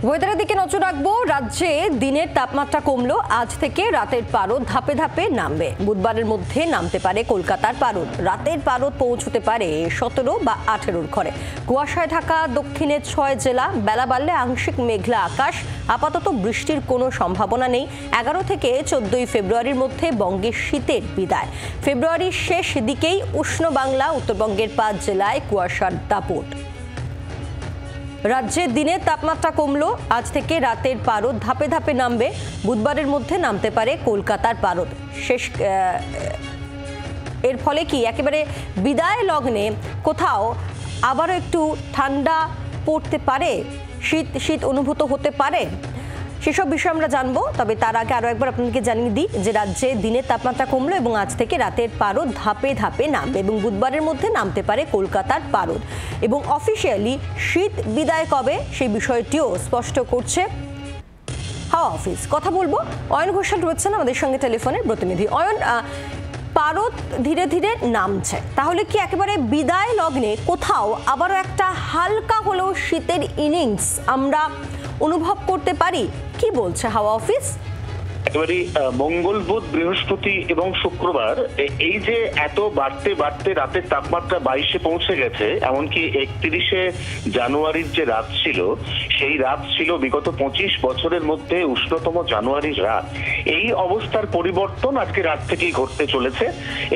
ওয়েদারের দিকে নজর রাখবো। রাজ্যে দিনের তাপমাত্রা কমলো, আজ থেকে রাতের পারদ ধাপে ধাপে নামবে। বুধবারের মধ্যে নামতে পারে কলকাতার পারদ। রাতের পারদ পৌঁছতে পারে 17 বা 18-র ঘরে। কুয়াশায় ঢাকা দক্ষিণের 6 জেলা। বেলা বাড়লে আংশিক মেঘলা আকাশ। আপাতত বৃষ্টির কোনো সম্ভাবনা নেই। 11 থেকে 14 ফেব্রুয়ারির মধ্যে বঙ্গে শীতের বিদায়। ফেব্রুয়ারির শেষ দিকেই উষ্ণ বাংলা, উত্তরবঙ্গের 5 জেলায় কুয়াশার দাপট। রাজ্যে দিনের তাপমাত্রা কমলো, আজ থেকে রাতের পারদ ধাপে ধাপে নামবে। বুধবারের মধ্যে নামতে পারে কলকাতার পারদ। এর ফলে কি একেবারে বিদায় লগ্নে কোথাও আবারও একটু ঠান্ডা পড়তে পারে, শীত অনুভূত হতে পারে, সেসব বিষয়ে আমরা জানবো। তবে তার আগে আরও একবার আপনাদেরকে জানিয়ে দিই যে রাজ্যে দিনের তাপমাত্রা কমলো এবং আজ থেকে রাতের পারদ ধাপে ধাপে নামবে এবং বুধবারের মধ্যে নামতে পারে কলকাতার পারদ। এবং অফিসিয়ালি শীত বিদায় কবে সেই বিষয়টিও স্পষ্ট করছে হাওয়া অফিস। কথা বলবো, অয়ন ঘোষাল রয়েছেন আমাদের সঙ্গে টেলিফোনের প্রতিনিধি। অয়ন, পারদ ধীরে ধীরে নামছে, তাহলে কি একেবারে বিদায় লগ্নে কোথাও আবারও একটা হালকা হলেও শীতের ইনিংস আমরা অনুভব করতে পারি? কি বলছে হাওয়া অফিস? একেবারে মঙ্গল, বুধ, বৃহস্পতি এবং শুক্রবার এই যে এত বাড়তে বাড়তে রাতের তাপমাত্রা 22-এ পৌঁছে গেছে, এমনকি 31শে জানুয়ারির যে রাত ছিল সেই রাত ছিল বিগত 25 বছরের মধ্যে উষ্ণতম জানুয়ারির রাত। এই অবস্থার পরিবর্তন আজকে রাত থেকেই ঘটতে চলেছে।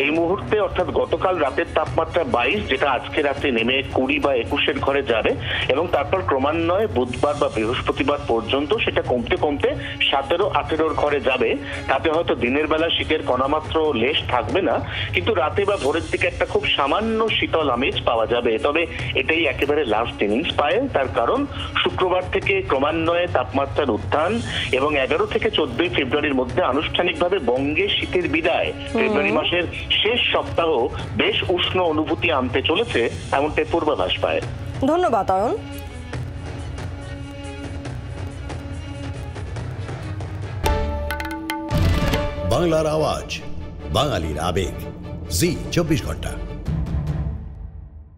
এই মুহূর্তে অর্থাৎ গতকাল রাতের তাপমাত্রা 22, যেটা আজকে রাতে নেমে 20 বা 21-এর ঘরে যাবে এবং তারপর ক্রমান্বয়ে বুধবার বা বৃহস্পতিবার পর্যন্ত সেটা কমতে কমতে 17-18-র ঘরে যাবে। তাতে হয়তো দিনের বেলা শীতের কণামাত্র লেশ থাকবে না, কিন্তু রাতে বা ভোরের দিকে একটা খুব সামান্য শীতল আমেজ পাওয়া যাবে। তবে এটাই একেবারে লাস্ট ইনিংস পায়, তার কারণ শুক্রবার থেকে ক্রমান্বয়ে তাপমাত্রার উত্থান এবং 11 থেকে 14 ফেব্রুয়ারির মধ্যে আনুষ্ঠানিকভাবে বঙ্গে শীতের বিদায়। ফেব্রুয়ারি মাসের শেষ সপ্তাহ বেশ উষ্ণ অনুভূতি আনতে চলেছে, এমনটাই পূর্বাভাস পায়। ধন্যবাদ অয়ন। বাংলার আওয়াজ, বাঙালির আবেগ, জি 24 ঘন্টা।